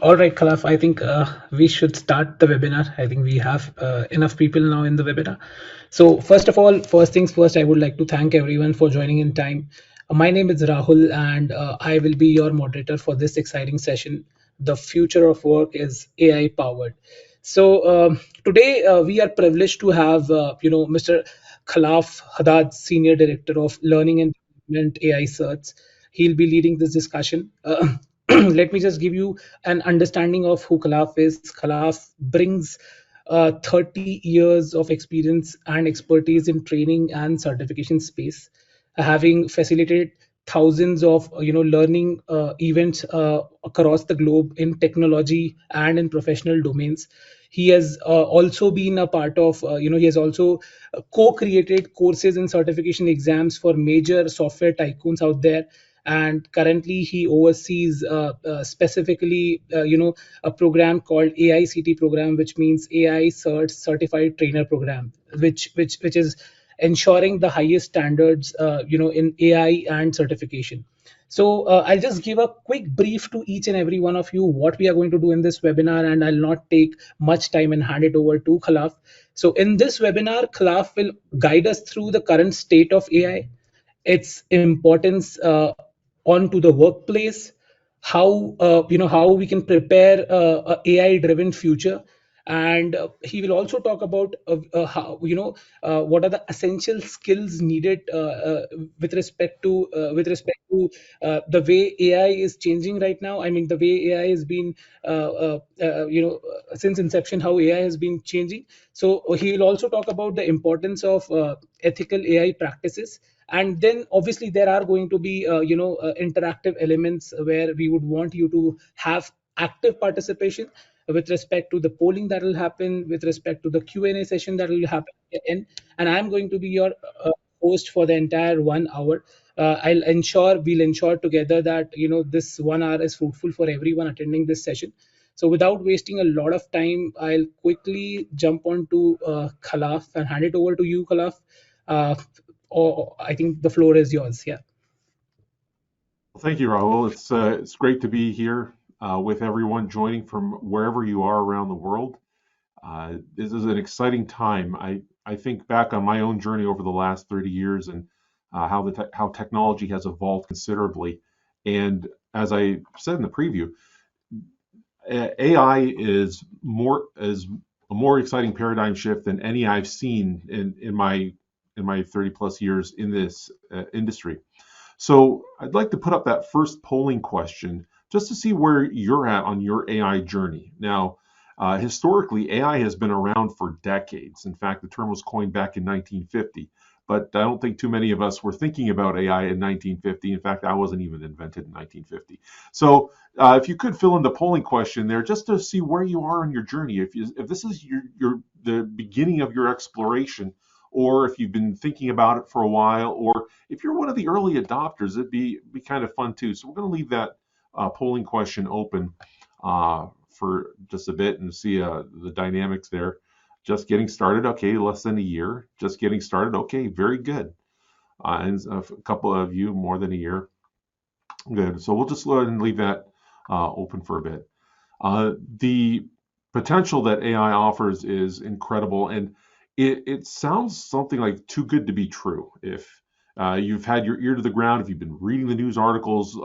All right, Kalaf, I think we should start the webinar. I think we have enough people now in the webinar. So first of all, first things first, I would like to thank everyone for joining in time. My name is Rahul, and I will be your moderator for this exciting session. The future of work is AI powered. So today we are privileged to have, Mr. Kalaf Hadad, Senior Director of Learning and Development AI CERTs. He'll be leading this discussion. Let me just give you an understanding of who Kalaf is. Kalaf brings 30 years of experience and expertise in training and certification space, having facilitated thousands of learning events across the globe in technology and in professional domains. He has also been a part of he has also co-created courses and certification exams for major software tycoons out there, and currently he oversees specifically a program called AICT program, which means AI CERTs Certified Trainer Program, which is ensuring the highest standards in AI and certification. So I'll just give a quick brief to each and every one of you what we are going to do in this webinar, and I'll not take much time and hand it over to Kalaf. So in this webinar, Kalaf will guide us through the current state of AI, its importance onto the workplace, how how we can prepare a AI driven future, and he will also talk about how what are the essential skills needed with respect to the way AI is changing right now. I mean, the way AI has been since inception, how AI has been changing. So he will also talk about the importance of ethical AI practices, and then obviously there are going to be interactive elements where we would want you to have active participation with respect to the polling that will happen, with respect to the Q&A session that will happen and I'm going to be your host for the entire 1 hour. We'll ensure together that this 1 hour is fruitful for everyone attending this session. So without wasting a lot of time, I'll quickly jump on to Kalaf and hand it over to you, Kalaf. uh, or I think the floor is yours. Yeah. Thank you, Rahul. It's great to be here with everyone joining from wherever you are around the world. This is an exciting time. I think back on my own journey over the last 30 years and how technology has evolved considerably. And as I said in the preview, AI is a more exciting paradigm shift than any I've seen in my 30 plus years in this industry. So I'd like to put up that first polling question just to see where you're at on your AI journey. Now, historically, AI has been around for decades. In fact, the term was coined back in 1950, but I don't think too many of us were thinking about AI in 1950. In fact, I wasn't even invented in 1950. So if you could fill in the polling question there just to see where you are on your journey, if this is the beginning of your exploration, or if you've been thinking about it for a while, or if you're one of the early adopters, it'd be kind of fun too. So we're going to leave that polling question open for just a bit and see the dynamics there. Just getting started, okay, less than a year. Just getting started, okay, very good. And a couple of you more than a year, good. So we'll just go ahead and leave that open for a bit. The potential that AI offers is incredible, and it sounds something like too good to be true. If you've had your ear to the ground, if you've been reading the news articles,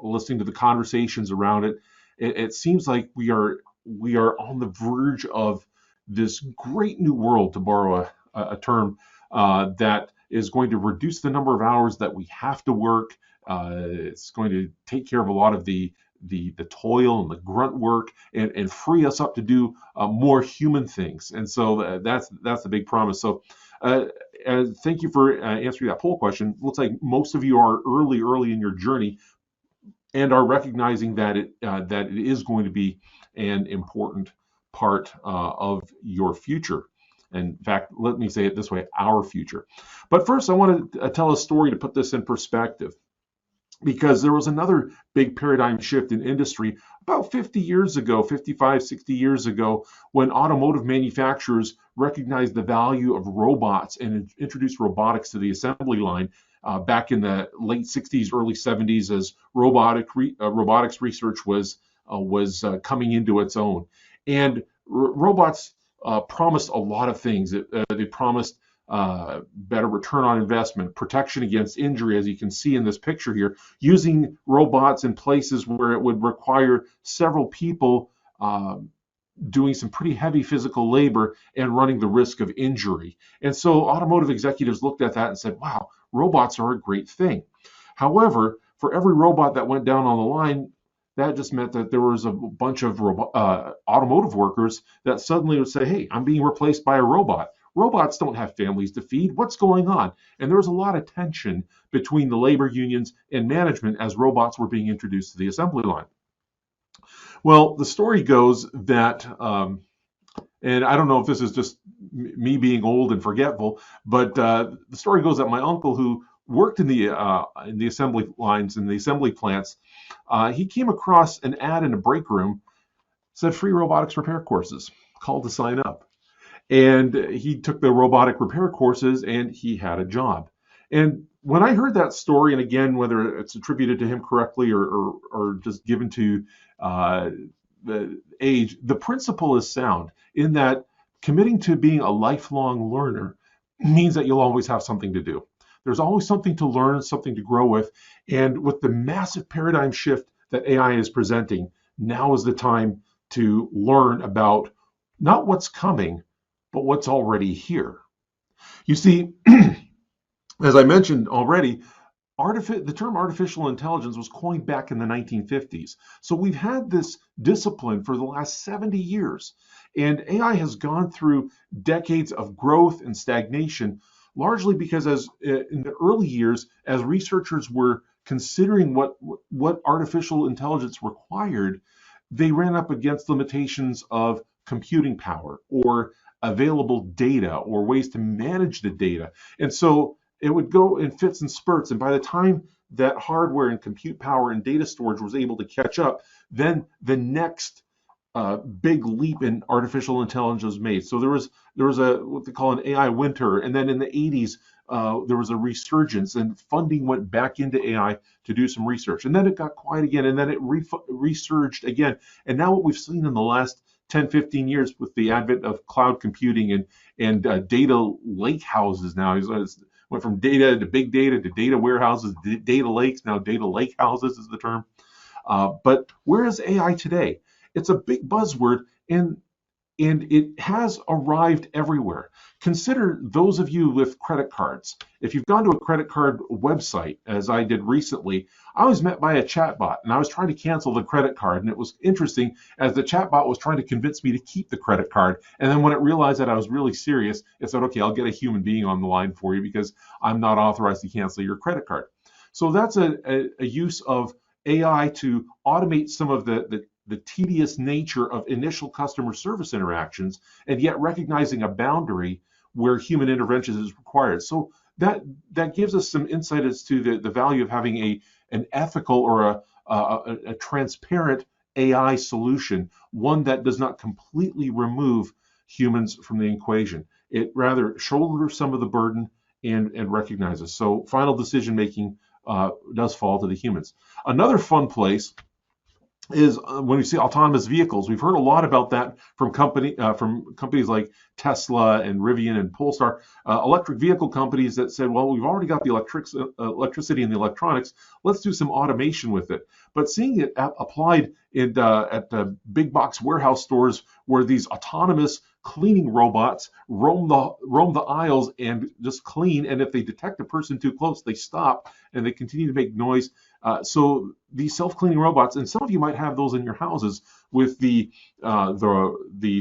listening to the conversations around it, it seems like we are on the verge of this great new world, to borrow a term, that is going to reduce the number of hours that we have to work. It's going to take care of a lot of the toil and the grunt work and free us up to do more human things. And so that's the big promise. So thank you for answering that poll question. Looks like most of you are early in your journey and are recognizing that it is going to be an important part of your future. In fact, let me say it this way, our future. But first, I want to tell a story to put this in perspective, because there was another big paradigm shift in industry about 50 years ago, 55, 60 years ago, when automotive manufacturers recognized the value of robots and introduced robotics to the assembly line back in the late 60s, early 70s, as robotics research was was coming into its own. And robots promised a lot of things. They promised better return on investment, protection against injury, as you can see in this picture here, using robots in places where it would require several people doing some pretty heavy physical labor and running the risk of injury. And so automotive executives looked at that and said, wow, robots are a great thing. However, for every robot that went down on the line, that just meant that there was a bunch of automotive workers that suddenly would say, hey, I'm being replaced by a robot. Robots don't have families to feed. What's going on? And there was a lot of tension between the labor unions and management as robots were being introduced to the assembly line. Well, the story goes that, and I don't know if this is just me being old and forgetful, but the story goes that my uncle, who worked in the assembly lines, in the assembly plants, he came across an ad in a break room, said free robotics repair courses, called to sign up. And he took the robotic repair courses and he had a job. And when I heard that story, and again, whether it's attributed to him correctly or just given to the age, the principle is sound in that committing to being a lifelong learner means that you'll always have something to do. There's always something to learn, something to grow with. And with the massive paradigm shift that AI is presenting, now is the time to learn about not what's coming, but what's already here. You see, as I mentioned already, the term artificial intelligence was coined back in the 1950s. So we've had this discipline for the last 70 years. And AI has gone through decades of growth and stagnation, largely because in the early years, as researchers were considering what artificial intelligence required, they ran up against limitations of computing power or available data or ways to manage the data. And so it would go in fits and spurts. And by the time that hardware and compute power and data storage was able to catch up, then the next big leap in artificial intelligence was made. So there was what they call an AI winter. And then in the 80s, there was a resurgence and funding went back into AI to do some research. And then it got quiet again, and then it resurged again. And now what we've seen in the last 10, 15 years with the advent of cloud computing and data lake houses now, it's went from data to big data to data warehouses, data lakes, now data lake houses is the term. But where is AI today? It's a big buzzword, and it has arrived everywhere. Consider those of you with credit cards. If you've gone to a credit card website, as I did recently, I was met by a chatbot, and I was trying to cancel the credit card. And it was interesting as the chatbot was trying to convince me to keep the credit card. And then when it realized that I was really serious, it said, okay, I'll get a human being on the line for you because I'm not authorized to cancel your credit card. So that's a use of AI to automate some of the tedious nature of initial customer service interactions, and yet recognizing a boundary where human intervention is required. So that gives us some insight as to the value of having an ethical or a transparent AI solution, one that does not completely remove humans from the equation. It rather shoulders some of the burden and recognizes. So final decision making does fall to the humans. Another fun place is when we see autonomous vehicles. We've heard a lot about that from companies like Tesla and Rivian and Polestar, electric vehicle companies that said, well, we've already got the electricity and the electronics, let's do some automation with it. But seeing it applied at the big box warehouse stores where these autonomous cleaning robots roam the aisles and just clean, and if they detect a person too close, they stop and they continue to make noise. So these self-cleaning robots, and some of you might have those in your houses with the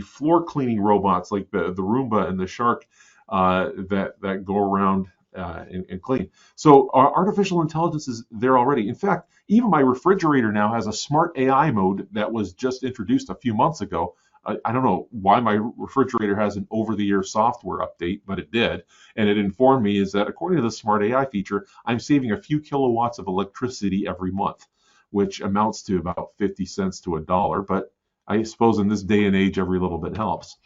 floor cleaning robots like the Roomba and the Shark that go around and clean. So artificial intelligence is there already. In fact, even my refrigerator now has a smart AI mode that was just introduced a few months ago. I don't know why my refrigerator has an over-the-air software update, but it did. And it informed me is that according to the smart AI feature, I'm saving a few kilowatts of electricity every month, which amounts to about 50 cents to $1. But I suppose in this day and age, every little bit helps.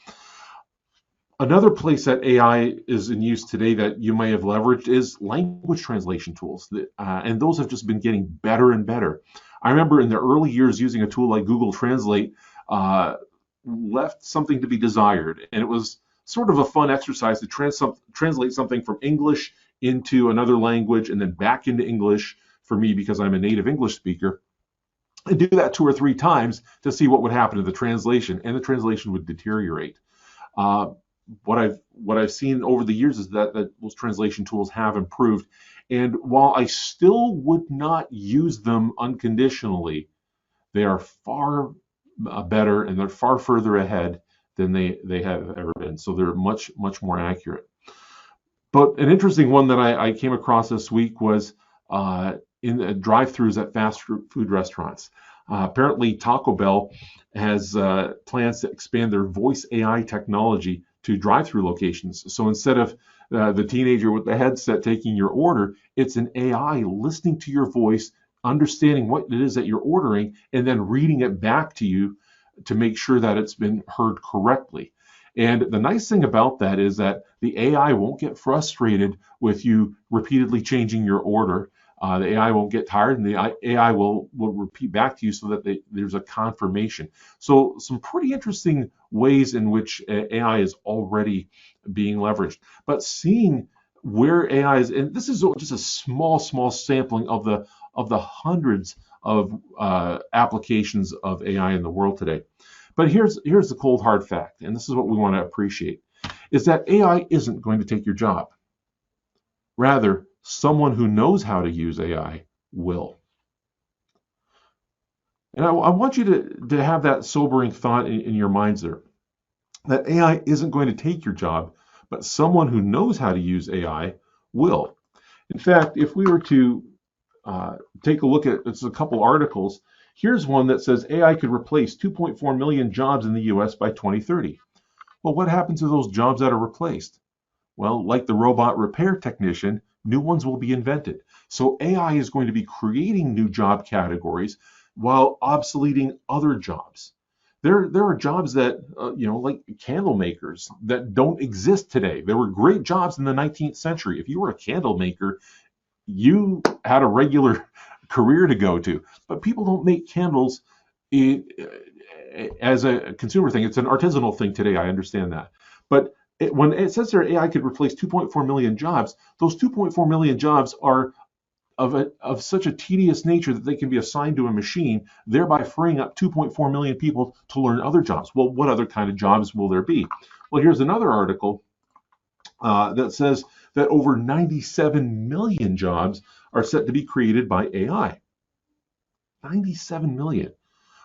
Another place that AI is in use today that you may have leveraged is language translation tools. And those have just been getting better and better. I remember in the early years using a tool like Google Translate left something to be desired, and it was sort of a fun exercise to translate something from English into another language and then back into English for me because I'm a native English speaker, and do that 2 or 3 times to see what would happen to the translation, and the translation would deteriorate. Uh, what I've seen over the years is that those translation tools have improved, and while I still would not use them unconditionally, they are far better and they're far further ahead than they have ever been. So they're much more accurate. But an interesting one that I came across this week was in drive-throughs at fast food restaurants. Apparently, Taco Bell has plans to expand their voice AI technology to drive-through locations. So instead of the teenager with the headset taking your order, it's an AI listening to your voice, understanding what it is that you're ordering, and then reading it back to you to make sure that it's been heard correctly. And the nice thing about that is that the AI won't get frustrated with you repeatedly changing your order. The AI won't get tired, and the AI will repeat back to you so that there's a confirmation. So some pretty interesting ways in which AI is already being leveraged. But seeing where AI is, and this is just a small sampling of the hundreds of applications of AI in the world today. But here's the cold hard fact, and this is what we want to appreciate, is that AI isn't going to take your job. Rather, someone who knows how to use AI will. And I want you to have that sobering thought in your minds there, that AI isn't going to take your job, but someone who knows how to use AI will. In fact, if we were to take a look at a couple articles, here's one that says AI could replace 2.4 million jobs in the US by 2030. Well, what happens to those jobs that are replaced? Well, like the robot repair technician, new ones will be invented. So AI is going to be creating new job categories while obsoleting other jobs. There are jobs that, like candle makers that don't exist today. There were great jobs in the 19th century. If you were a candle maker, you had a regular career to go to. But people don't make candles as a consumer thing. It's an artisanal thing today. I understand that. But when it says there AI could replace 2.4 million jobs, those 2.4 million jobs are of such a tedious nature that they can be assigned to a machine, thereby freeing up 2.4 million people to learn other jobs. Well, what other kind of jobs will there be? Well, here's another article that says that over 97 million jobs are set to be created by AI. 97 million.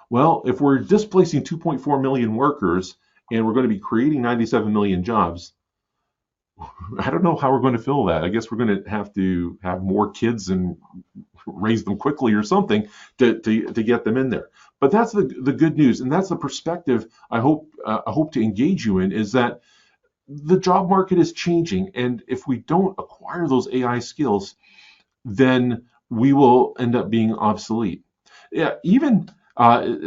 Well, if we're displacing 2.4 million workers and we're going to be creating 97 million jobs, I don't know how we're going to fill that. I guess we're going to have more kids and raise them quickly or something to get them in there. But that's the good news, and that's the perspective I hope to engage you in, is that the job market is changing, and if we don't acquire those AI skills, then we will end up being obsolete. Yeah, even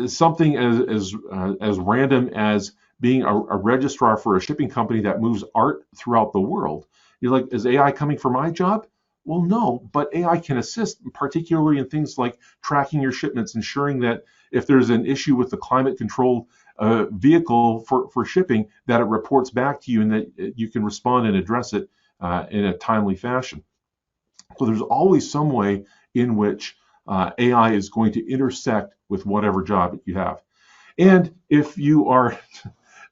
something as random as being a registrar for a shipping company that moves art throughout the world. You're like, is AI coming for my job? Well, no, but AI can assist, particularly in things like tracking your shipments, ensuring that if there's an issue with the climate-controlled vehicle for shipping, that it reports back to you and that you can respond and address it in a timely fashion. So there's always some way in which AI is going to intersect with whatever job you have. And if you are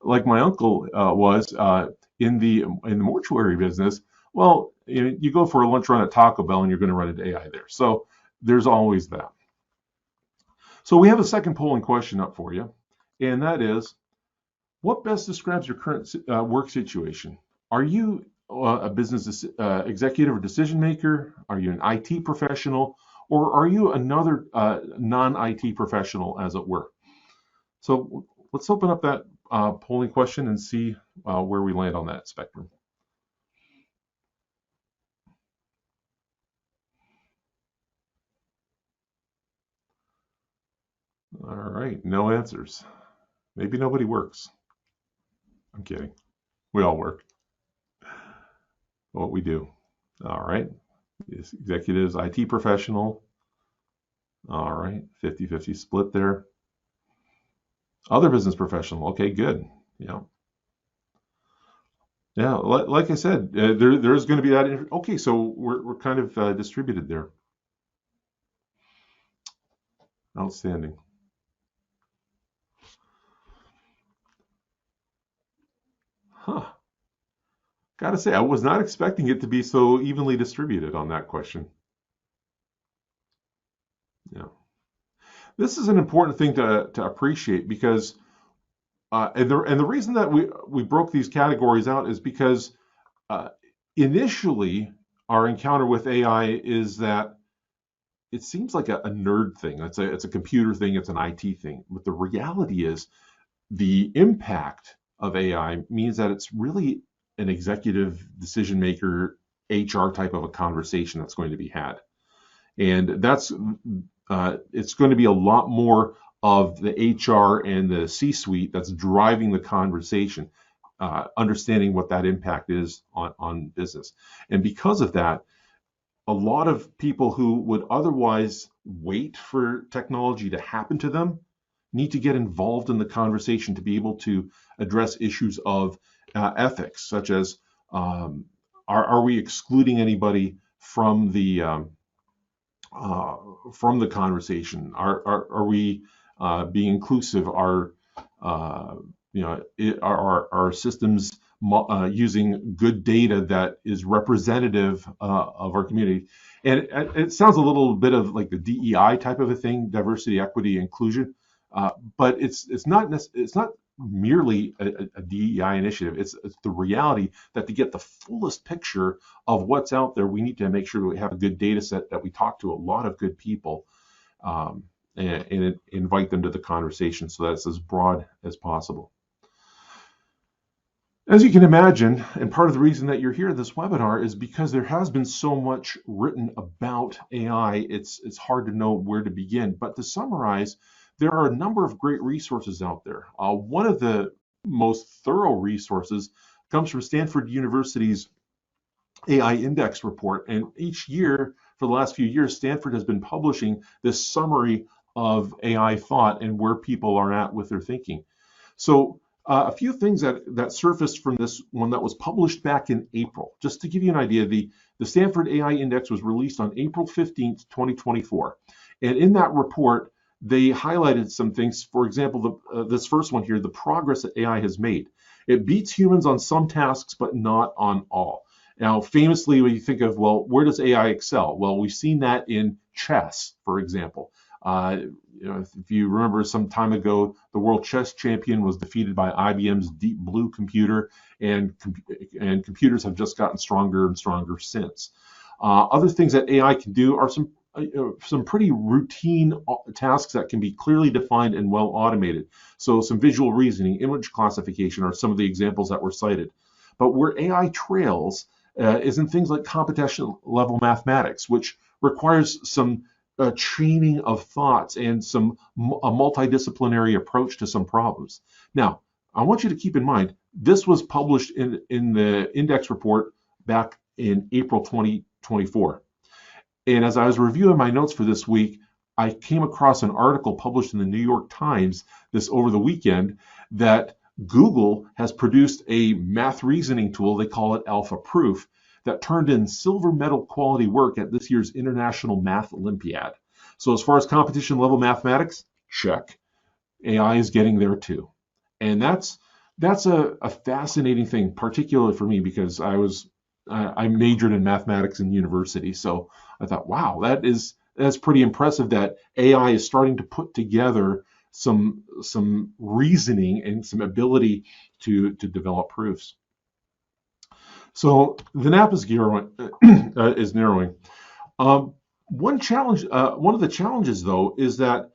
like my uncle was in the mortuary business, well, you go for a lunch run at Taco Bell and you're going to run into AI there. So there's always that. So we have a second polling question up for you, and that is, what best describes your current work situation? Are you a business executive or decision maker? Are you an IT professional? Or are you another non-IT professional, as it were? So let's open up that polling question and see where we land on that spectrum. All right, no answers. Maybe nobody works. I'm kidding. We all work. What we do. All right. Executives, IT professional. All right, 50-50 split there. Other business professional. Okay, good. Yeah. Yeah, like I said, there's going to be that. Okay, so we're kind of distributed there. Outstanding. Huh. Gotta say, I was not expecting it to be so evenly distributed on that question. Yeah. This is an important thing to appreciate because and the reason that we broke these categories out is because uh, initially our encounter with AI is that it seems like a nerd thing. It's a computer thing. It's an IT thing. But the reality is the impact of AI means that it's really an executive decision maker, HR type of a conversation that's going to be had. And that's it's going to be a lot more of the HR and the C-suite that's driving the conversation, understanding what that impact is on business. And because of that, a lot of people who would otherwise wait for technology to happen to them need to get involved in the conversation to be able to address issues of ethics, such as are we excluding anybody uh, from the conversation? Are we being inclusive? Uh, are our systems using good data that is representative of our community? And it sounds a little bit of like the DEI type of a thing, diversity, equity, inclusion, but it's not merely a DEI initiative. It's the reality that to get the fullest picture of what's out there, we need to make sure that we have a good data set, that we talk to a lot of good people, and invite them to the conversation so that it's as broad as possible. As you can imagine, and part of the reason that you're here at this webinar is because there has been so much written about AI, it's hard to know where to begin. But to summarize, there are a number of great resources out there. One of the most thorough resources comes from Stanford University's AI Index report. And each year, for the last few years, Stanford has been publishing this summary of AI thought and where people are at with their thinking. So a few things that surfaced from this one that was published back in April. Just to give you an idea, the Stanford AI Index was released on April 15th, 2024. And in that report, they highlighted some things. For example, this first one here, the progress that AI has made. It beats humans on some tasks, but not on all. Now, famously, when you think of, well, where does AI excel? Well, we've seen that in chess, for example. If you remember some time ago, the world chess champion was defeated by IBM's Deep Blue computer, and computers have just gotten stronger and stronger since. Other things that AI can do are some pretty routine tasks that can be clearly defined and well automated. So some visual reasoning, image classification are some of the examples that were cited. But where AI trails is in things like computational level mathematics, which requires some training of thoughts and a multidisciplinary approach to some problems. Now, I want you to keep in mind, this was published in the index report back in April 2024. And as I was reviewing my notes for this week, I came across an article published in the New York Times this over the weekend that Google has produced a math reasoning tool, they call it Alpha Proof, that turned in silver medal quality work at this year's International Math Olympiad. So as far as competition level mathematics, check. AI is getting there too. And that's a fascinating thing, particularly for me, because I majored in mathematics in university. So I thought, wow, that's pretty impressive that AI is starting to put together some reasoning and some ability to develop proofs. So the NAP is narrowing. One of the challenges, though, is that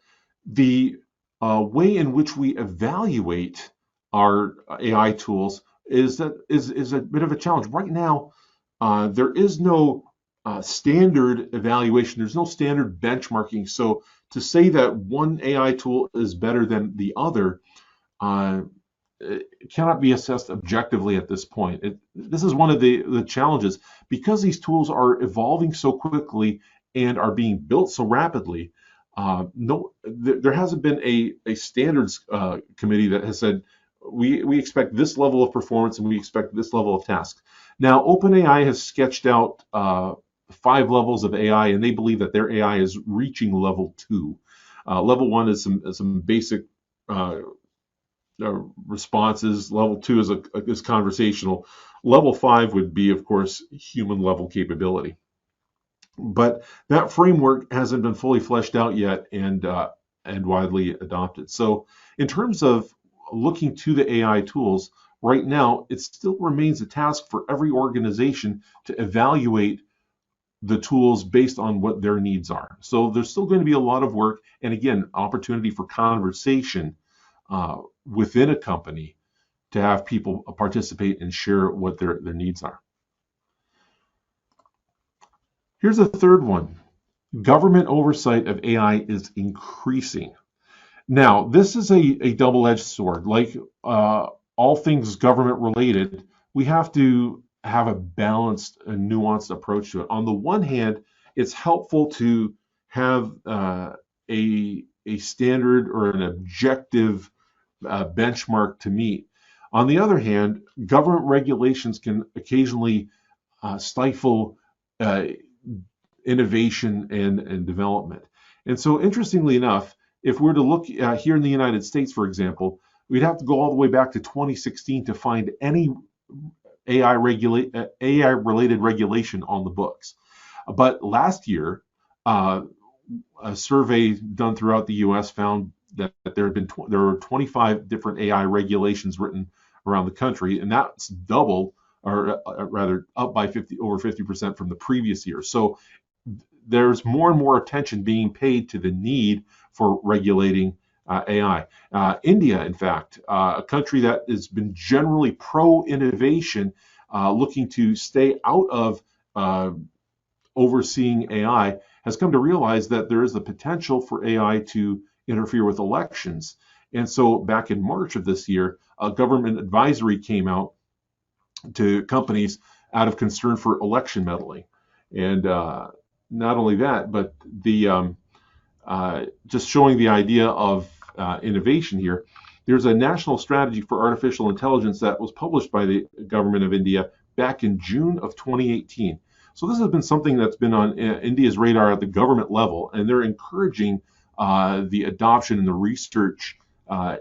the way in which we evaluate our AI tools is a bit of a challenge. Right now, there is no standard evaluation. There's no standard benchmarking. So to say that one AI tool is better than the other it cannot be assessed objectively at this point. This is one of the challenges. Because these tools are evolving so quickly and are being built so rapidly, no, there hasn't been a standards committee that has said we expect this level of performance and we expect this level of task. Now, OpenAI has sketched out 5 levels of AI, and they believe that their AI is reaching level 2. Level 1 is some basic responses. Level 2 is conversational. Level 5 would be, of course, human level capability. But that framework hasn't been fully fleshed out yet and widely adopted. So in terms of looking to the AI tools, right now, it still remains a task for every organization to evaluate the tools based on what their needs are. So there's still going to be a lot of work, and again, opportunity for conversation within a company to have people participate and share what their needs are. Here's a third one. Government oversight of AI is increasing. Now, this is a double-edged sword. Like all things government related, we have to have a balanced and nuanced approach to it. On the one hand, it's helpful to have a standard or an objective benchmark to meet. On the other hand, government regulations can occasionally stifle innovation and development. And so, interestingly enough, if we're to look here in the United States, for example, we'd have to go all the way back to 2016 to find any AI-related regulation on the books. But last year, a survey done throughout the U.S. found that there were 25 different AI regulations written around the country, and that's double, or rather up by over 50% from the previous year. So there's more and more attention being paid to the need for regulating AI. India, in fact, a country that has been generally pro-innovation, looking to stay out of overseeing AI, has come to realize that there is the potential for AI to interfere with elections. And so back in March of this year, a government advisory came out to companies out of concern for election meddling. And not only that, but the just showing the idea of innovation here. There's a national strategy for artificial intelligence that was published by the government of India back in June of 2018. So this has been something that's been on India's radar at the government level, and they're encouraging the adoption and the research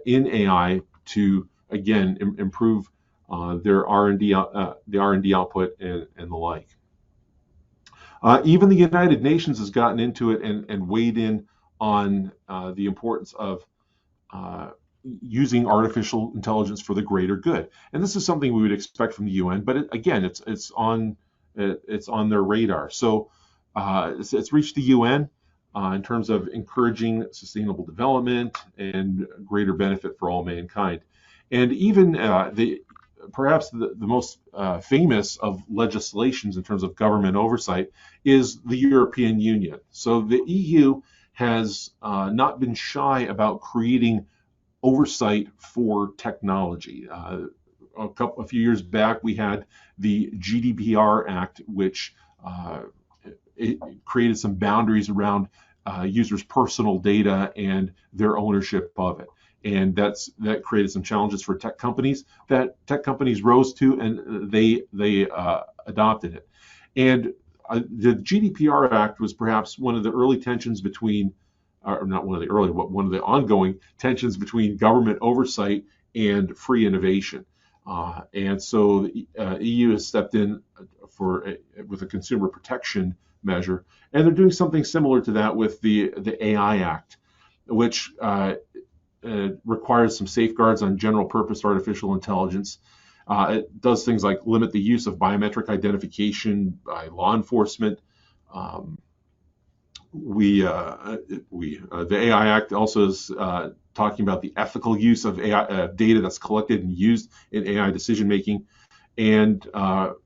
in AI to, again, improve their R&D, the R&D output and the like. Even the United Nations has gotten into it and weighed in on the importance of using artificial intelligence for the greater good. And this is something we would expect from the UN, but again, it's on their radar. So it's reached the UN in terms of encouraging sustainable development and greater benefit for all mankind. And even perhaps the most famous of legislations in terms of government oversight is the European Union. So the EU has not been shy about creating oversight for technology. A few years back, we had the GDPR Act, which it created some boundaries around users' personal data and their ownership of it. And that created some challenges for tech companies that tech companies rose to, and they adopted it. And the GDPR Act was perhaps one of the early tensions between, or not one of the early, but one of the ongoing tensions between government oversight and free innovation. And so the EU has stepped in with a consumer protection measure, and they're doing something similar to that with the AI Act, which requires some safeguards on general purpose artificial intelligence. It does things like limit the use of biometric identification by law enforcement. The AI Act also is talking about the ethical use of AI data that's collected and used in AI decision making, and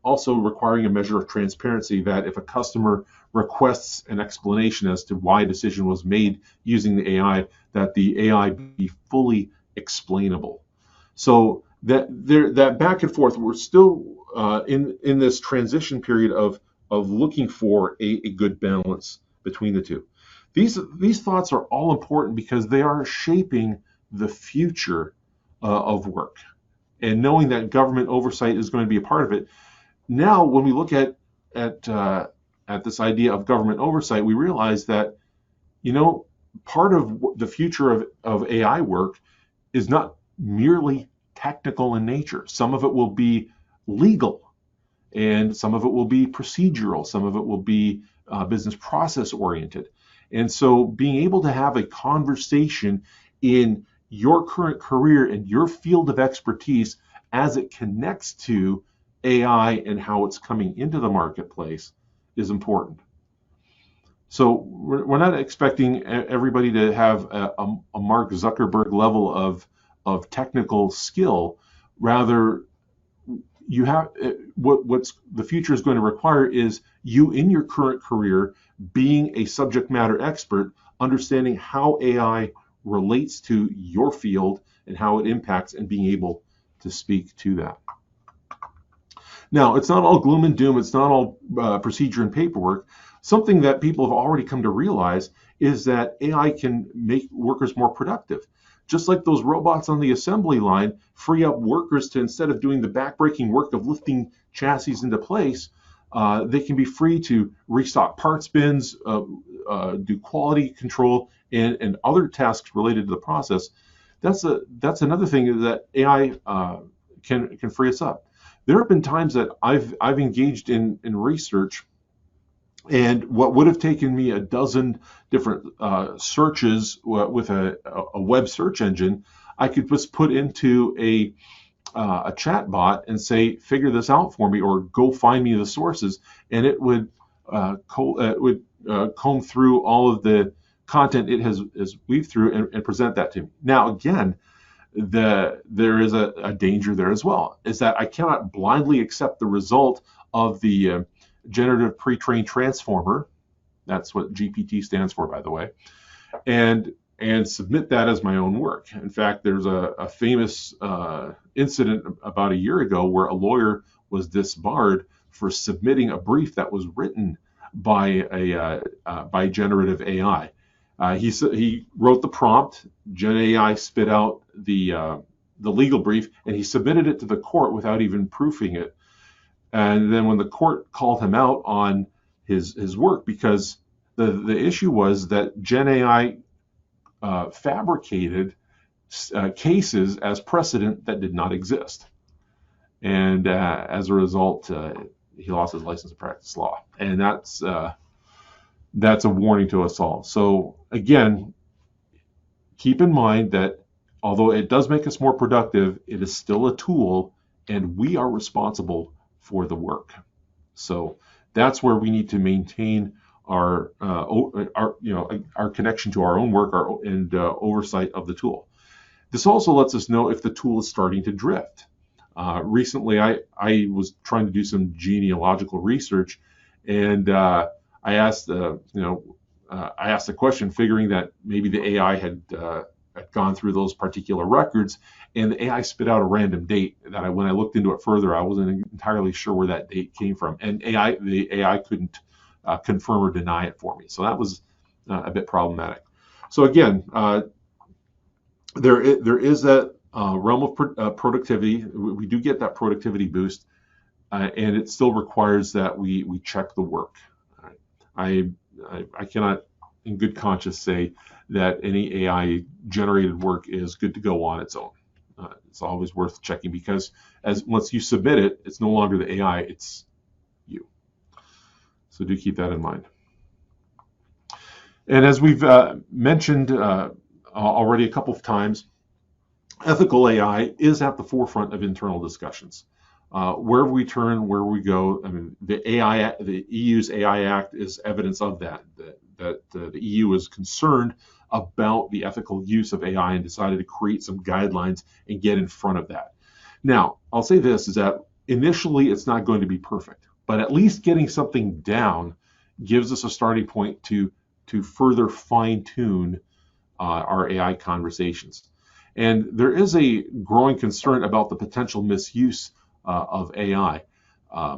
also requiring a measure of transparency that if a customer requests an explanation as to why a decision was made using the AI, that the AI be fully explainable. So that back and forth, we're still in this transition period of looking for a good balance between the two. These thoughts are all important because they are shaping the future of work. And knowing that government oversight is going to be a part of it. Now, when we look at this idea of government oversight, we realize that, part of the future of AI work is not merely technical in nature. Some of it will be legal, and some of it will be procedural, some of it will be business process oriented. And so being able to have a conversation in your current career and your field of expertise as it connects to AI and how it's coming into the marketplace is important. So we're not expecting everybody to have a Mark Zuckerberg level of technical skill. Rather, you have what's the future is going to require is you in your current career being a subject matter expert, understanding how AI relates to your field and how it impacts, and being able to speak to that. Now, it's not all gloom and doom. It's not all procedure and paperwork. Something that people have already come to realize is that AI can make workers more productive. Just like those robots on the assembly line free up workers to, instead of doing the backbreaking work of lifting chassis into place, they can be free to restock parts bins, do quality control, and other tasks related to the process. That's another thing that AI can free us up. There have been times that I've engaged in research, and what would have taken me a dozen different searches with a web search engine, I could just put into a chat bot and say, figure this out for me, or go find me the sources, and it would comb through all of the content it has weaved through and present that to me. Now, again, there is a danger there as well, is that I cannot blindly accept the result of the generative pre-trained transformer. That's what GPT stands for, by the way, and submit that as my own work. In fact, there's a famous incident about a year ago where a lawyer was disbarred for submitting a brief that was written by generative AI. He wrote the prompt, Gen AI spit out the legal brief, and he submitted it to the court without even proofing it. And then when the court called him out on his work, because the issue was that Gen AI fabricated cases as precedent that did not exist. And as a result, he lost his license to practice law. And that's a warning to us all. So again, keep in mind that although it does make us more productive, it is still a tool, and we are responsible for the work. So that's where we need to maintain our connection to our own work and oversight of the tool. This also lets us know if the tool is starting to drift. Recently, I was trying to do some genealogical research, and I asked a question, figuring that maybe the AI had gone through those particular records, and the AI spit out a random date that when I looked into it further, I wasn't entirely sure where that date came from, and the AI couldn't confirm or deny it for me. So that was a bit problematic. So again, there is that realm of productivity. We do get that productivity boost, and it still requires that we check the work. I cannot, in good conscience, say that any AI generated work is good to go on its own. It's always worth checking, because once you submit it, it's no longer the AI, it's you. So do keep that in mind. And as we've mentioned already a couple of times, ethical AI is at the forefront of internal discussions. Wherever we turn, where we go, I mean, the EU's AI Act is evidence of that. That the EU is concerned about the ethical use of AI and decided to create some guidelines and get in front of that. Now, I'll say this, is that initially it's not going to be perfect, but at least getting something down gives us a starting point to further fine-tune our AI conversations. And there is a growing concern about the potential misuse of AI. I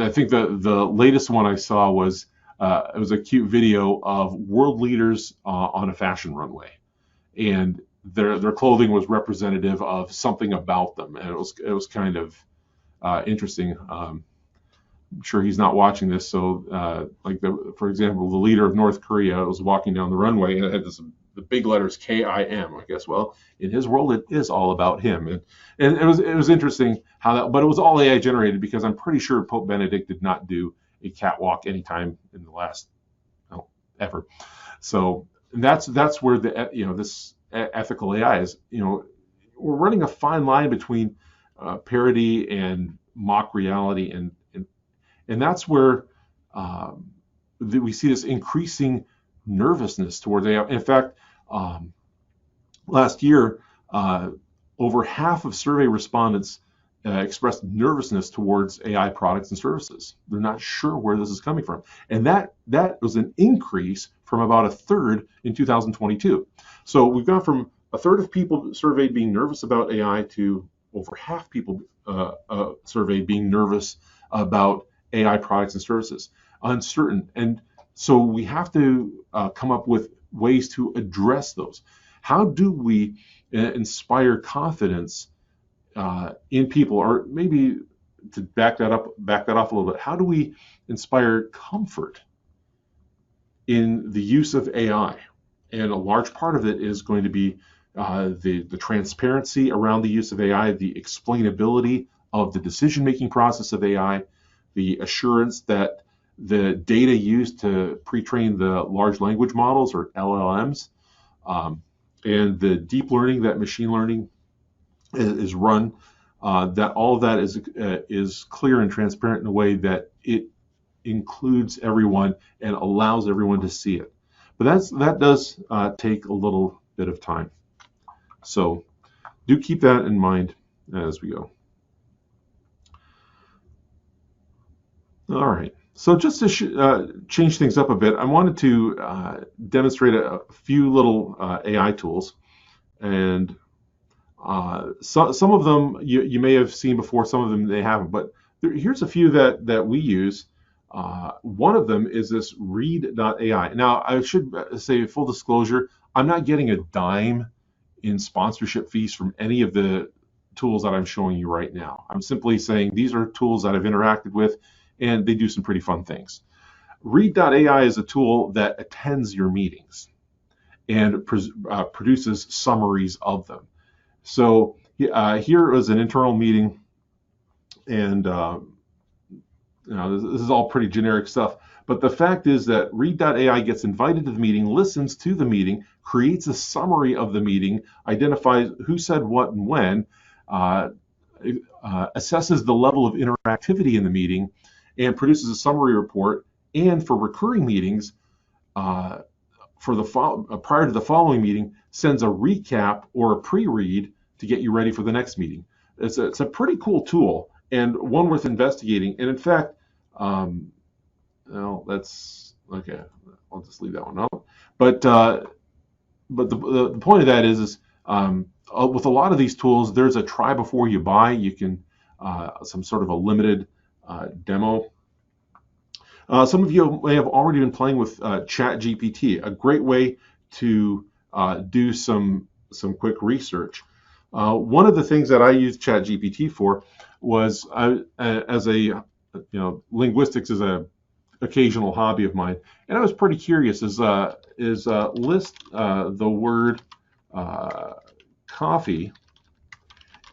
think the latest one I saw was it was a cute video of world leaders on a fashion runway, and their clothing was representative of something about them, and it was kind of interesting. I'm sure he's not watching this, so for example, the leader of North Korea was walking down the runway, and it had the big letters KIM. I guess, well, in his world, it is all about him, and it was interesting how that, but it was all AI generated, because I'm pretty sure Pope Benedict did not do a catwalk anytime in the last ever. So that's where this ethical AI is. We're running a fine line between parody and mock reality, and that's where we see this increasing nervousness towards AI. In fact, last year, over half of survey respondents expressed nervousness towards AI products and services. They're not sure where this is coming from. And that was an increase from about a third in 2022. So we've gone from a third of people surveyed being nervous about AI to over half people surveyed being nervous about AI products and services, uncertain. And so we have to come up with ways to address those. How do we inspire confidence in people, or maybe to back that off a little bit, how do we inspire comfort in the use of AI? And a large part of it is going to be the transparency around the use of AI, the explainability of the decision-making process of AI, the assurance that the data used to pre-train the large language models, or LLMs, and the deep learning that machine learning is run, that all of that is clear and transparent in a way that it includes everyone and allows everyone to see it. But that does take a little bit of time. So do keep that in mind as we go. All right. So just to change things up a bit, I wanted to demonstrate a few little AI tools, and some of them you may have seen before, some of them they haven't, but here's a few that we use. One of them is this read.ai. Now, I should say, full disclosure, I'm not getting a dime in sponsorship fees from any of the tools that I'm showing you right now. I'm simply saying these are tools that I've interacted with, and they do some pretty fun things. Read.ai is a tool that attends your meetings and produces summaries of them. So here is an internal meeting, and this is all pretty generic stuff. But the fact is that Read.ai gets invited to the meeting, listens to the meeting, creates a summary of the meeting, identifies who said what and when, assesses the level of interactivity in the meeting, and produces a summary report. And for recurring meetings, prior to the following meeting, sends a recap or a pre-read to get you ready for the next meeting. It's a pretty cool tool, and one worth investigating. And in fact, well, that's okay. I'll just leave that one out. But the point of that is with a lot of these tools, there's a try before you buy. You can some sort of a limited demo. Some of you may have already been playing with ChatGPT, a great way to do some quick research. One of the things that I used ChatGPT for was linguistics is a occasional hobby of mine, and I was pretty curious. List the word coffee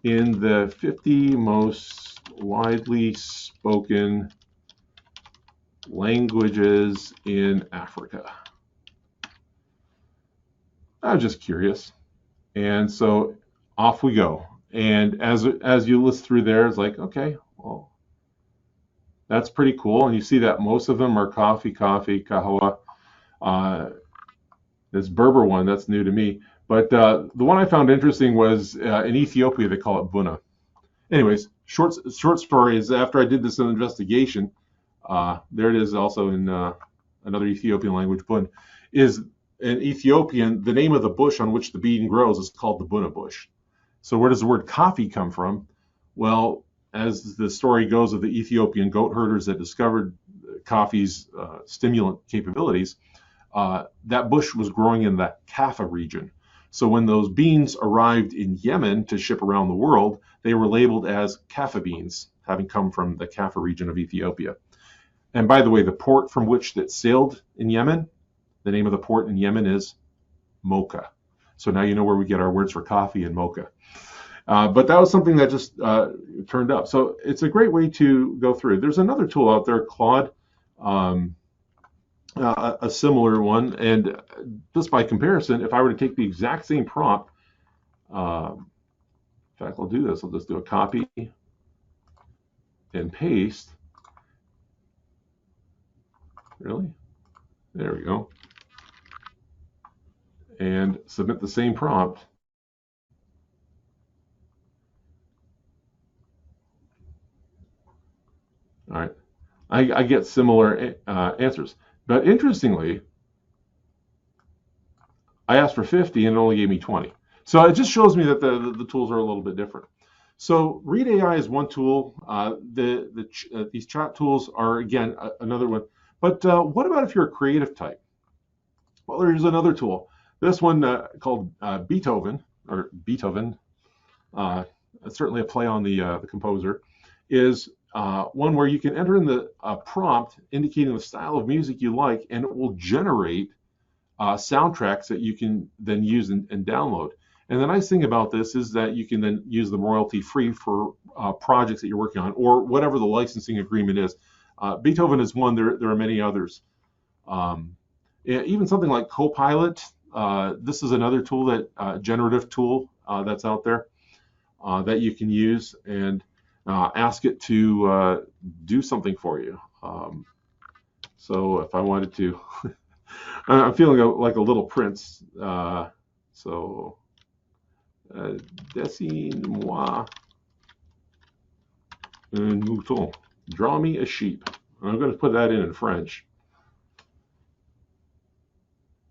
in the 50 most widely spoken languages in Africa. I was just curious, and so off we go. And as you list through there, it's like, okay, well, that's pretty cool. And you see that most of them are coffee, kahawa. This Berber one, that's new to me. But the one I found interesting was in Ethiopia, they call it buna. Anyways, short story is, after I did this investigation, there it is also in another Ethiopian language, bun, is in Ethiopian, the name of the bush on which the bean grows is called the buna bush. So where does the word coffee come from? Well, as the story goes of the Ethiopian goat herders that discovered coffee's stimulant capabilities, that bush was growing in the Kaffa region. So when those beans arrived in Yemen to ship around the world, they were labeled as Kaffa beans, having come from the Kaffa region of Ethiopia. And by the way, the port from which that sailed in Yemen, the name of the port in Yemen is Mocha. So now you know where we get our words for coffee and mocha. But that was something that just turned up. So it's a great way to go through. There's another tool out there, Claude, a similar one. And just by comparison, if I were to take the exact same prompt, in fact, I'll do this. I'll just do a copy and paste. Really? There we go. And submit the same prompt. All right, I get similar answers. But interestingly, I asked for 50 and it only gave me 20. So it just shows me that the tools are a little bit different. So Read AI is one tool. These chat tools are, again, another one. But what about if you're a creative type? Well, there's another tool. This one called Beethoven, or Beethoven, certainly a play on the composer, is one where you can enter in the prompt indicating the style of music you like, and it will generate soundtracks that you can then use and download. And the nice thing about this is that you can then use them royalty-free for projects that you're working on, or whatever the licensing agreement is. Beethoven is one. There are many others. Even something like Copilot. This is another tool that generative tool that's out there that you can use and ask it to do something for you. So if I wanted to, I'm feeling like a little prince. Dessine-moi un mouton. Draw me a sheep. I'm going to put that in French.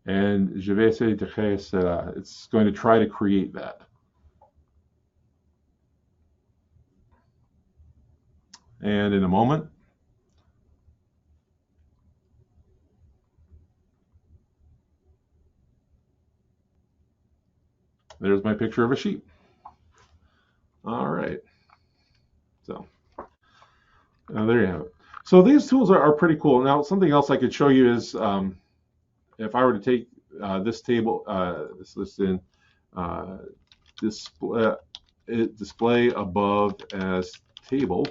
And je vais essayer de créer cela. It's going to try to create that. And in a moment, there's my picture of a sheep. All right. So there you have it. So these tools are pretty cool. Now, something else I could show you is if I were to take this table, this list in display above as table.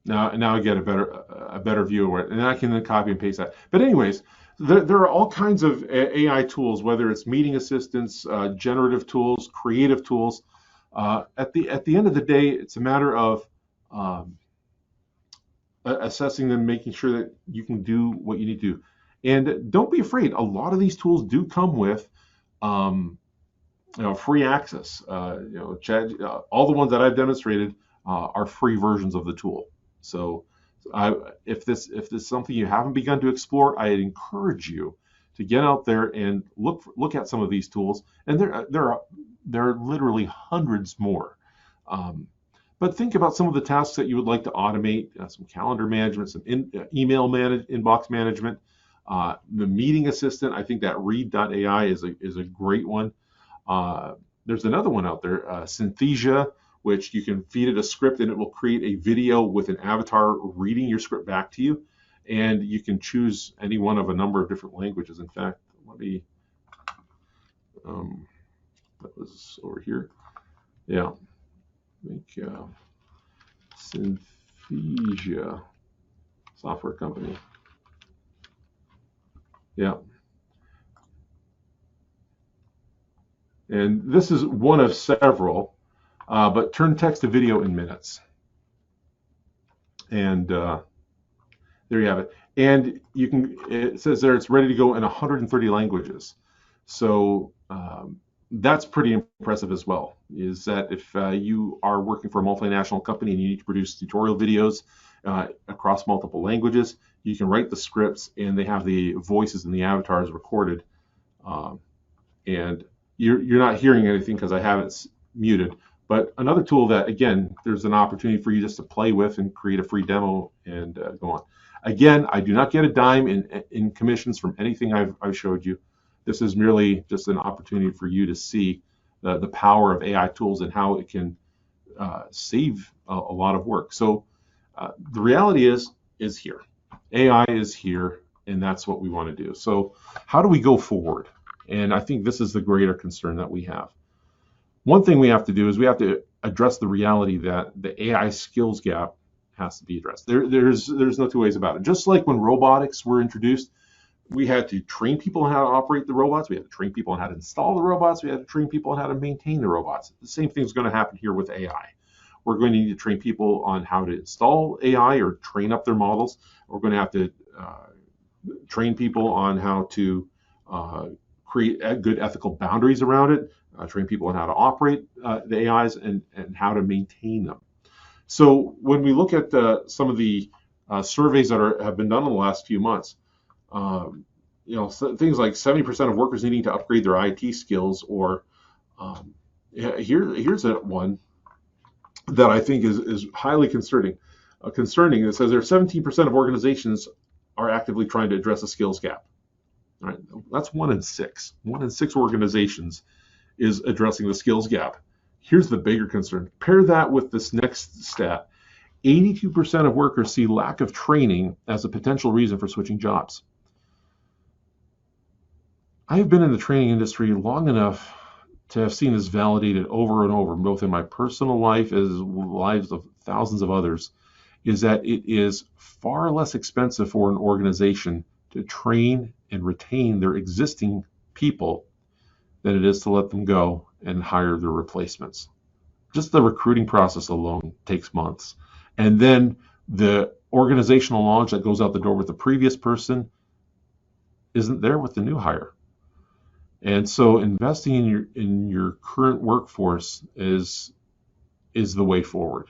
Now I get a better view of it, and I can then copy and paste that. But anyways, there are all kinds of AI tools, whether it's meeting assistants, generative tools, creative tools. At the end of the day, it's a matter of assessing them, making sure that you can do what you need to do. And don't be afraid. A lot of these tools do come with free access. Chat, all the ones that I've demonstrated are free versions of the tool. So if this is something you haven't begun to explore, I encourage you to get out there and look at some of these tools. And there are literally hundreds more. But think about some of the tasks that you would like to automate, some calendar management, some email inbox management, the meeting assistant. I think that read.ai is a great one. There's another one out there, Synthesia, which you can feed it a script and it will create a video with an avatar reading your script back to you. And you can choose any one of a number of different languages. In fact, let me, that was over here. Yeah, I think Synthesia software company. Yeah. And this is one of several. But turn text to video in minutes. And there you have it. And it says there it's ready to go in 130 languages. So that's pretty impressive as well. Is that if you are working for a multinational company and you need to produce tutorial videos across multiple languages, you can write the scripts and they have the voices and the avatars recorded. And you're not hearing anything because I have it muted. But another tool that, again, there's an opportunity for you just to play with and create a free demo and go on. Again, I do not get a dime in commissions from anything I've showed you. This is merely just an opportunity for you to see the power of AI tools and how it can save a lot of work. So the reality is here. AI is here, and that's what we want to do. So how do we go forward? And I think this is the greater concern that we have. One thing we have to do is we have to address the reality that the AI skills gap has to be addressed. There's no two ways about it. Just like when robotics were introduced, we had to train people on how to operate the robots. We had to train people on how to install the robots. We had to train people on how to maintain the robots. The same thing is going to happen here with AI. We're going to need to train people on how to install AI or train up their models. We're going to have to train people on how to create good ethical boundaries around it, train people on how to operate the AIs and how to maintain them. So when we look at some of the surveys that have been done in the last few months, things like 70% of workers needing to upgrade their IT skills, or here's one that I think is highly concerning. It says there are 17% of organizations are actively trying to address a skills gap. All right, that's 1 in 6. 1 in 6 organizations is addressing the skills gap. Here's the bigger concern. Pair that with this next stat. 82% of workers see lack of training as a potential reason for switching jobs. I have been in the training industry long enough to have seen this validated over and over, both in my personal life as lives of thousands of others, is that it is far less expensive for an organization to train and retain their existing people than it is to let them go and hire their replacements. Just the recruiting process alone takes months. And then the organizational knowledge that goes out the door with the previous person isn't there with the new hire. And so investing in your current workforce is the way forward.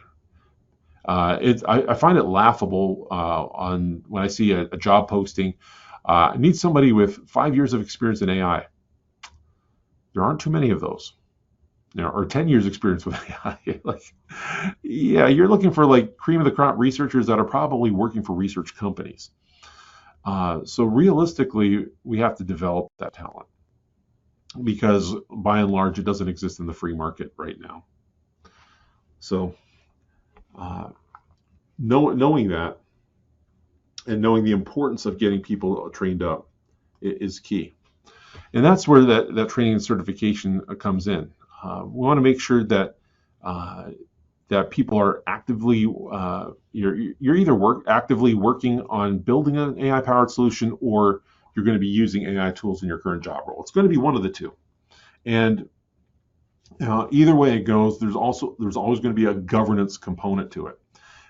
I find it laughable when I see a job posting. I need somebody with 5 years of experience in AI. There aren't too many of those, or 10 years experience with AI. You're looking for like cream of the crop researchers that are probably working for research companies. So realistically, we have to develop that talent, because by and large, it doesn't exist in the free market right now. So knowing that and knowing the importance of getting people trained up is key. And that's where that training and certification comes in. We want to make sure that people are actively, you're either actively working on building an AI-powered solution, or you're going to be using AI tools in your current job role. It's going to be one of the two. And either way it goes, there's always going to be a governance component to it.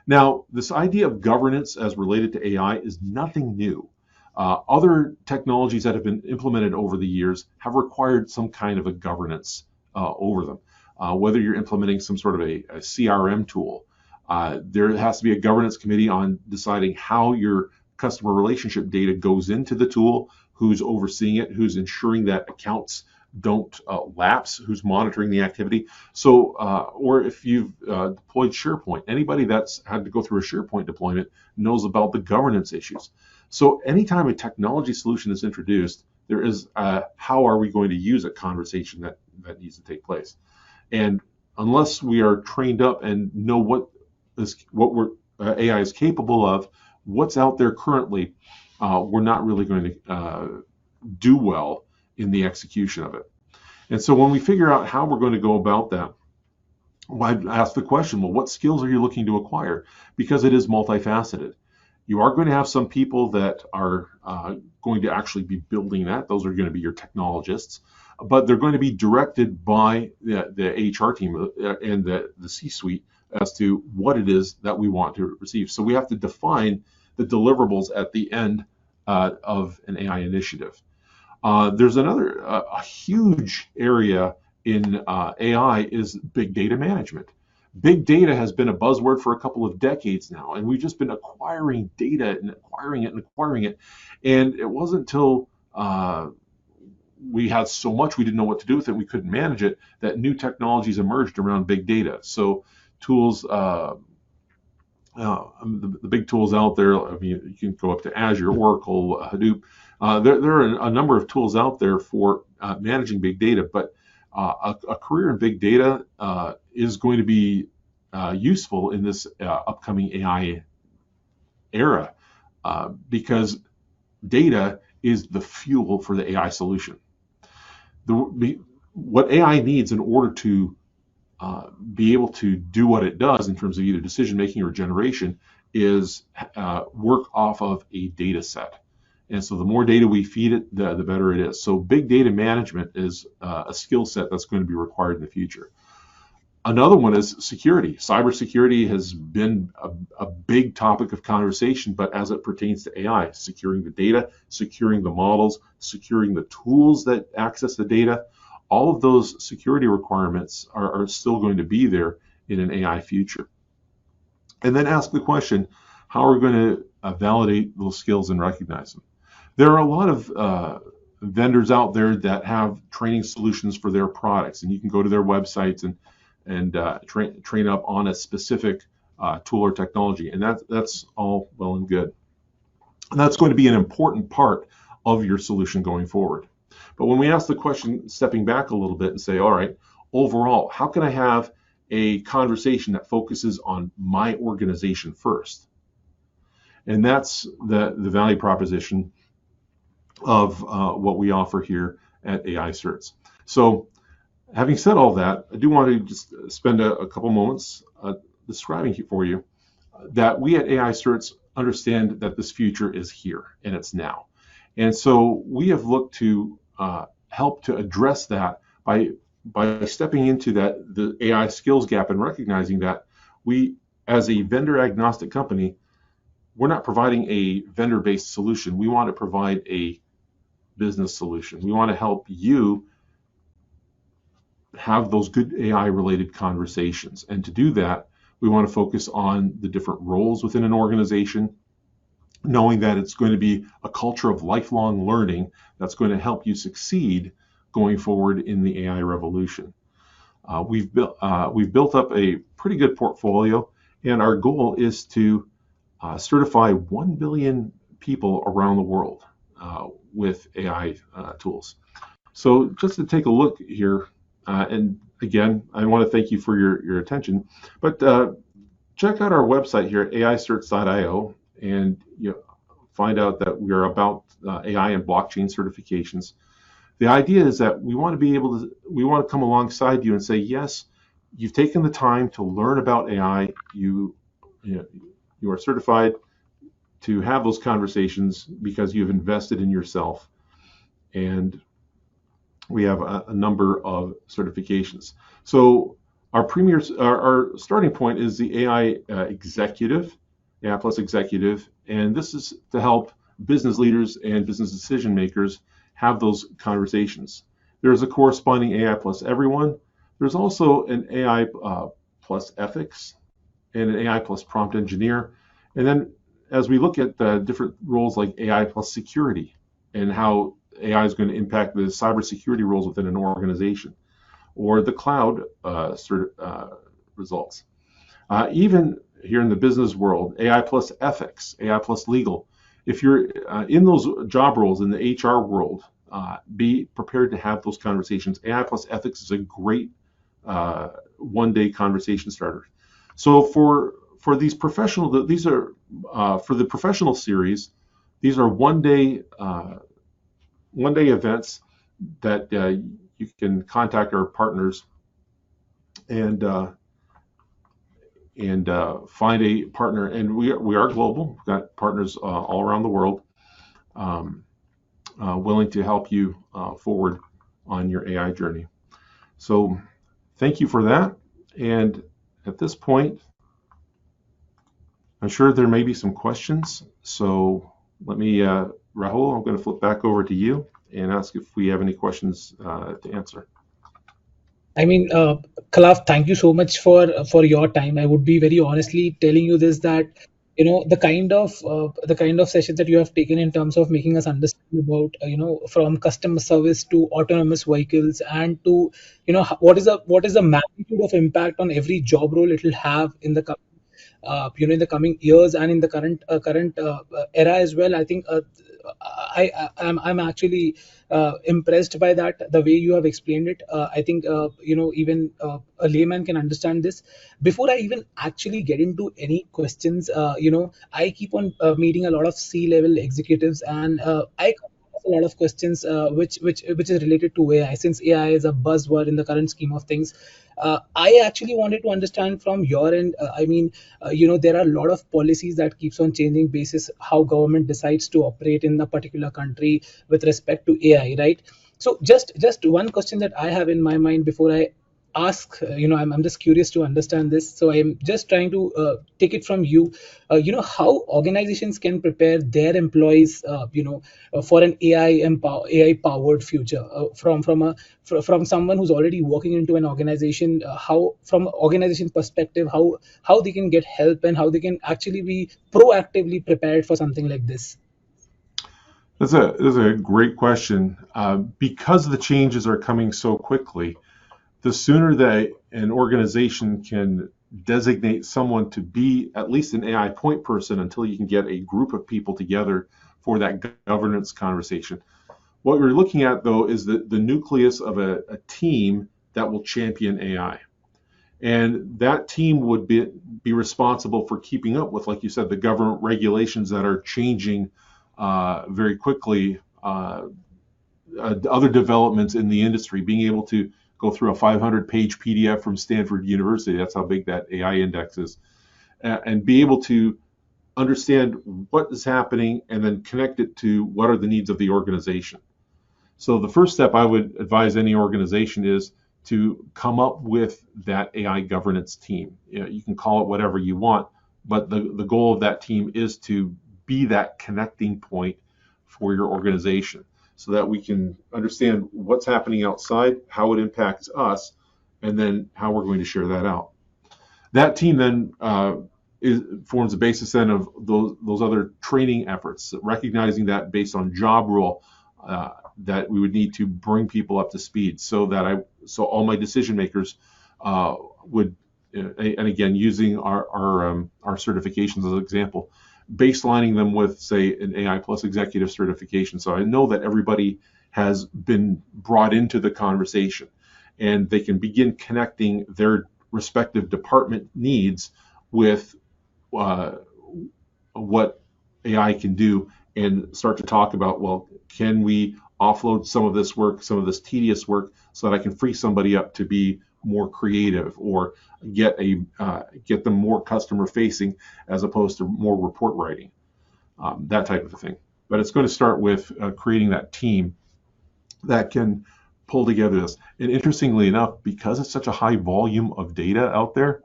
Now, this idea of governance as related to AI is nothing new. Other technologies that have been implemented over the years have required some kind of a governance over them. Whether you're implementing some sort of a CRM tool, there has to be a governance committee on deciding how your customer relationship data goes into the tool, who's overseeing it, who's ensuring that accounts don't lapse, who's monitoring the activity. So, or if you've deployed SharePoint, anybody that's had to go through a SharePoint deployment knows about the governance issues. So anytime a technology solution is introduced, there is how are we going to use it conversation that needs to take place. And unless we are trained up and know what AI is capable of, what's out there currently, we're not really going to do well in the execution of it. And so when we figure out how we're going to go about that, well, I ask the question, well, what skills are you looking to acquire? Because it is multifaceted. You are going to have some people that are going to actually be building that. Those are going to be your technologists, but they're going to be directed by the HR team and the C-suite as to what it is that we want to receive. So we have to define the deliverables at the end of an AI initiative. There's another a huge area in AI is big data management. Big data has been a buzzword for a couple of decades now, and we've just been acquiring data and acquiring it. And it wasn't until we had so much we didn't know what to do with it, we couldn't manage it, that new technologies emerged around big data. So tools, the big tools out there, I mean, you can go up to Azure, Oracle, Hadoop. There are a number of tools out there for managing big data, but a career in big data is going to be useful in this upcoming AI era, because data is the fuel for the AI solution. What AI needs in order to be able to do what it does in terms of either decision making or generation is work off of a data set. And so the more data we feed it, the better it is. So big data management is a skill set that's going to be required in the future. Another one is security. Cybersecurity has been a big topic of conversation, but as it pertains to AI, securing the data, securing the models, securing the tools that access the data, all of those security requirements are still going to be there in an AI future. And then ask the question, how are we going to validate those skills and recognize them? There are a lot of vendors out there that have training solutions for their products, and you can go to their websites and train up on a specific tool or technology, and that's all well and good. And that's going to be an important part of your solution going forward. But when we ask the question, stepping back a little bit and say, all right, overall, how can I have a conversation that focuses on my organization first? And that's the value proposition of what we offer here at AI CERTs. So having said all that, I do want to just spend a couple moments describing for you that we at AI CERTs understand that this future is here and it's now. And so we have looked to help to address that by stepping into the AI skills gap and recognizing that we, as a vendor agnostic company, we're not providing a vendor-based solution. We want to provide a business solution. We want to help you have those good AI-related conversations. And to do that, we want to focus on the different roles within an organization, knowing that it's going to be a culture of lifelong learning that's going to help you succeed going forward in the AI revolution. We've built up a pretty good portfolio, and our goal is to certify 1 billion people around the world with AI tools. So just to take a look here, and again, I want to thank you for your attention, but check out our website here at aicerts.io, and find out that we are about AI and blockchain certifications. The idea is that we want to come alongside you and say, yes, you've taken the time to learn about AI. You are certified to have those conversations because you've invested in yourself. And we have a number of certifications. So our starting point is the AI executive, AI Plus executive, and this is to help business leaders and business decision makers have those conversations. There's a corresponding AI Plus everyone. There's also an AI Plus ethics and an AI Plus prompt engineer. And then as we look at the different roles like AI Plus security and how AI is going to impact the cybersecurity roles within an organization, or the cloud results. Even here in the business world, AI Plus ethics, AI Plus legal. If you're in those job roles in the HR world, be prepared to have those conversations. AI Plus ethics is a great one-day conversation starter. So for these professional, these are for the professional series. These are one-day events that you can contact our partners and find a partner. And we are global. We've got partners all around the world willing to help you forward on your AI journey. So thank you for that. And at this point, I'm sure there may be some questions. So let me, Rahul, I'm going to flip back over to you and ask if we have any questions to answer. I mean, Kalaf, thank you so much for your time. I would be very honestly telling you this, that the kind of sessions that you have taken in terms of making us understand about from customer service to autonomous vehicles, and to what is the magnitude of impact on every job role it will have in the in the coming years, and in the current era as well. I think I'm actually impressed by that, the way you have explained it. I think even a layman can understand this. Before I even actually get into any questions, I keep on meeting a lot of C-level executives, and I come across a lot of questions which is related to AI, since AI is a buzzword in the current scheme of things. I actually wanted to understand from your end. I mean, there are a lot of policies that keeps on changing basis how government decides to operate in a particular country with respect to AI, right? So just one question that I have in my mind before I ask, I'm just curious to understand this, so I'm just trying to take it from you. How organizations can prepare their employees, for an AI powered future, from someone who's already working into an organization. How, from organization perspective, how they can get help, and how they can actually be proactively prepared for something like this. That's a great question. Because the changes are coming so quickly, the sooner that an organization can designate someone to be at least an AI point person until you can get a group of people together for that governance conversation. What we're looking at, though, is the nucleus of a team that will champion AI. And that team would be responsible for keeping up with, like you said, the government regulations that are changing very quickly, other developments in the industry, being able to go through a 500-page PDF from Stanford University, that's how big that AI index is, and be able to understand what is happening and then connect it to what are the needs of the organization. So the first step I would advise any organization is to come up with that AI governance team. You can call it whatever you want, but the goal of that team is to be that connecting point for your organization, so that we can understand what's happening outside, how it impacts us, and then how we're going to share that out. That team then forms the basis then of those other training efforts, recognizing that based on job role, that we would need to bring people up to speed, so all my decision makers would, and again, using our certifications as an example, baselining them with, say, an AI plus executive certification. So I know that everybody has been brought into the conversation, and they can begin connecting their respective department needs with what AI can do, and start to talk about, well, can we offload some of this work, some of this tedious work, so that I can free somebody up to be more creative, or get them more customer facing as opposed to more report writing, that type of thing. But it's going to start with creating that team that can pull together this. And interestingly enough, because it's such a high volume of data out there,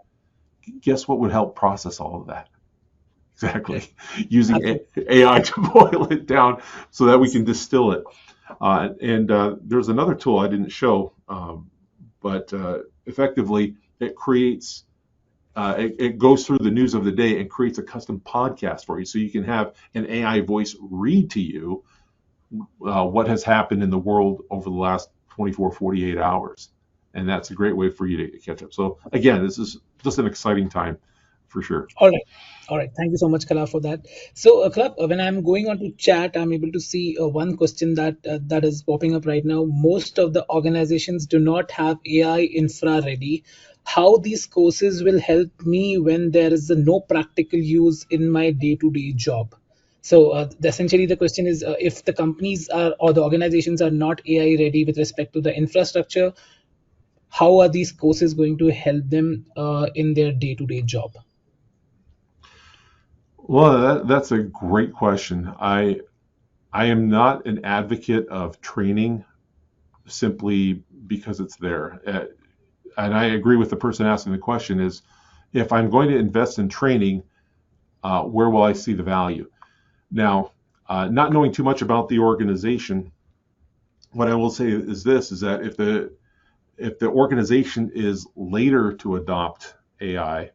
guess what would help process all of that? Exactly. Using AI to boil it down so that we can distill it. There's another tool I didn't show, but effectively it creates, it goes through the news of the day and creates a custom podcast for you, so you can have an AI voice read to you what has happened in the world over the last 24, 48 hours. And that's a great way for you to catch up. So again, this is just an exciting time for sure. All right. All right. Thank you so much, Kalaf, for that. So, Kalaf, when I'm going on to chat, I'm able to see one question that is popping up right now. Most of the organizations do not have AI infra ready. How these courses will help me when there is no practical use in my day-to-day job? So, essentially, the question is, if the companies are, or the organizations are not AI ready with respect to the infrastructure, how are these courses going to help them in their day-to-day job? Well, that's a great question. I am not an advocate of training simply because it's there. And I agree with the person asking the question, is if I'm going to invest in training, where will I see the value? Now, not knowing too much about the organization, what I will say is this, is that if the organization is later to adopt AI,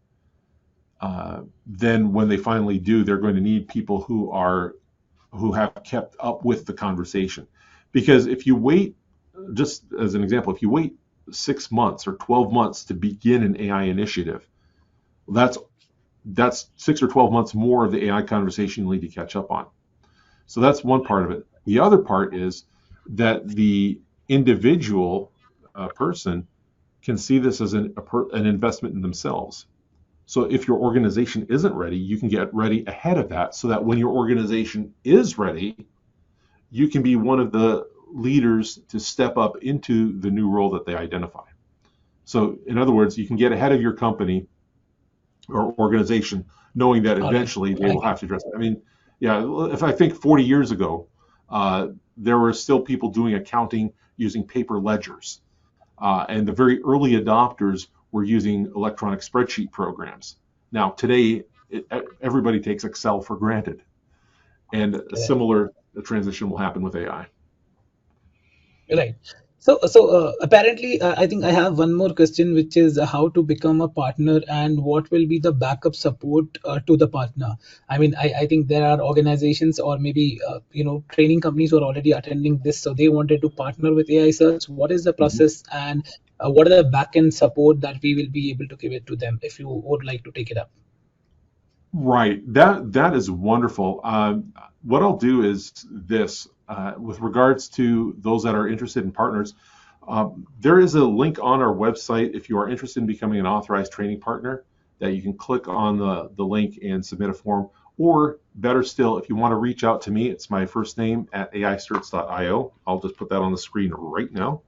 then when they finally do, they're going to need people who have kept up with the conversation. Because if you wait, just as an example, if you wait 6 months or 12 months to begin an AI initiative, that's 6 or 12 months more of the AI conversation you need to catch up on. So that's one part of it. The other part is that the individual person can see this as an investment in themselves. So if your organization isn't ready, you can get ready ahead of that so that when your organization is ready, you can be one of the leaders to step up into the new role that they identify. So in other words, you can get ahead of your company or organization, knowing that All right. eventually they will have to address it. I mean, yeah, if I think 40 years ago, there were still people doing accounting using paper ledgers. And the very early adopters were using electronic spreadsheet programs. Now, today, everybody takes Excel for granted. And a Correct. similar transition will happen with AI. Right. So apparently, I think I have one more question, which is how to become a partner and what will be the backup support to the partner. I mean, I think there are organizations or maybe training companies who are already attending this, so they wanted to partner with AI Certs. What is the Mhm. process and what are the backend support that we will be able to give it to them if you would like to take it up? Right. That is wonderful. What I'll do is this, with regards to those that are interested in partners, there is a link on our website if you are interested in becoming an authorized training partner that you can click on the link and submit a form. Or better still, if you want to reach out to me, it's my first name at aicerts.io. I'll just put that on the screen right now.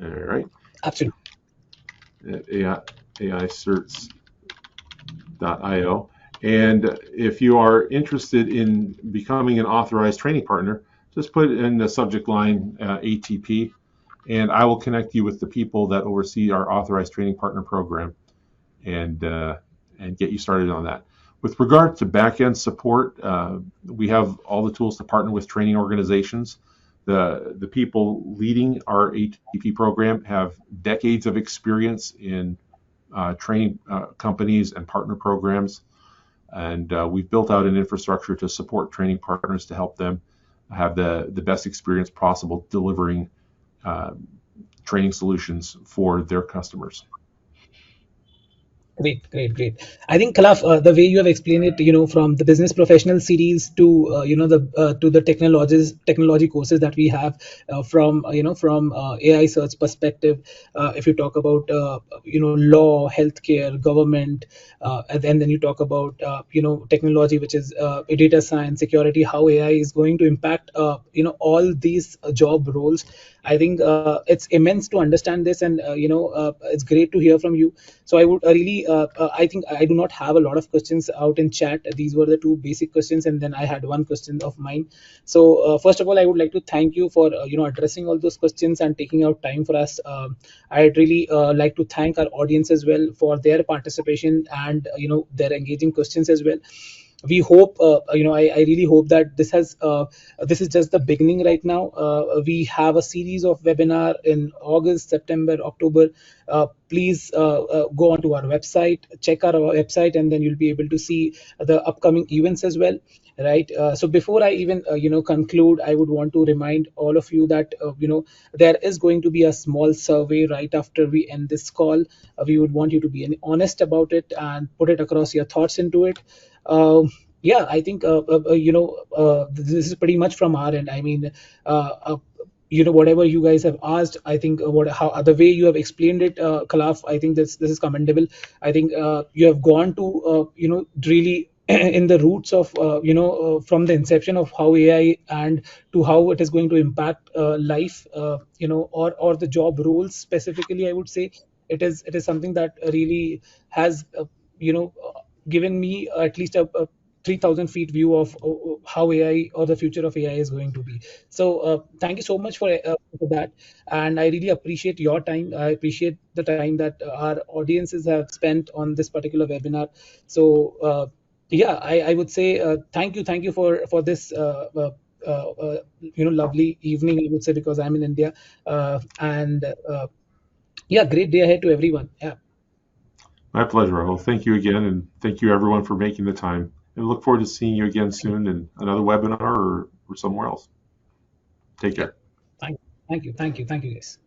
All right. Absolutely. At aicerts.io. And if you are interested in becoming an authorized training partner, just put in the subject line ATP, and I will connect you with the people that oversee our authorized training partner program and get you started on that. With regard to back-end support, we have all the tools to partner with training organizations. The people leading our ATP program have decades of experience in training companies and partner programs. And we've built out an infrastructure to support training partners to help them have the best experience possible delivering uh, training solutions for their customers. Great, great, great. I think Kalaf, the way you have explained it, from the business professional series to the technology courses that we have from AI search perspective. If you talk about law, healthcare, government, and then you talk about technology, which is data science, security, how AI is going to impact all these job roles. I think it's immense to understand this, and it's great to hear from you. So I would really, I think I do not have a lot of questions out in chat. These were the two basic questions, and then I had one question of mine. So first of all, I would like to thank you for addressing all those questions and taking out time for us. I'd really like to thank our audience as well for their participation and their engaging questions as well. We hope I really hope that this is just the beginning right now. We have a series of webinar in August, September, October. Please go onto our website, check our website, and then you'll be able to see the upcoming events as well, right? So before I even conclude, I would want to remind all of you that there is going to be a small survey right after we end this call. We would want you to be honest about it and put it across your thoughts into it. uh, yeah, I think this is pretty much from our end. I mean, whatever you guys have asked, I think what how the way you have explained it, Kalaf, I think this is commendable. I think you have gone to really in the roots of from the inception of how AI and to how it is going to impact life, or the job roles specifically. I would say it is something that really has you know given me at least a 3,000 feet view of how AI or the future of AI is going to be. So thank you so much for that, and I really appreciate your time. I appreciate the time that our audiences have spent on this particular webinar. So yeah, I would say thank you for this lovely evening. I would say because I'm in India, and yeah, great day ahead to everyone. Yeah. My pleasure, Rahul. Thank you again, and thank you everyone for making the time. And look forward to seeing you again Thank you. soon in another webinar or somewhere else. Take Yep. care. Thank you. Thank you. Thank you. Thank you, guys.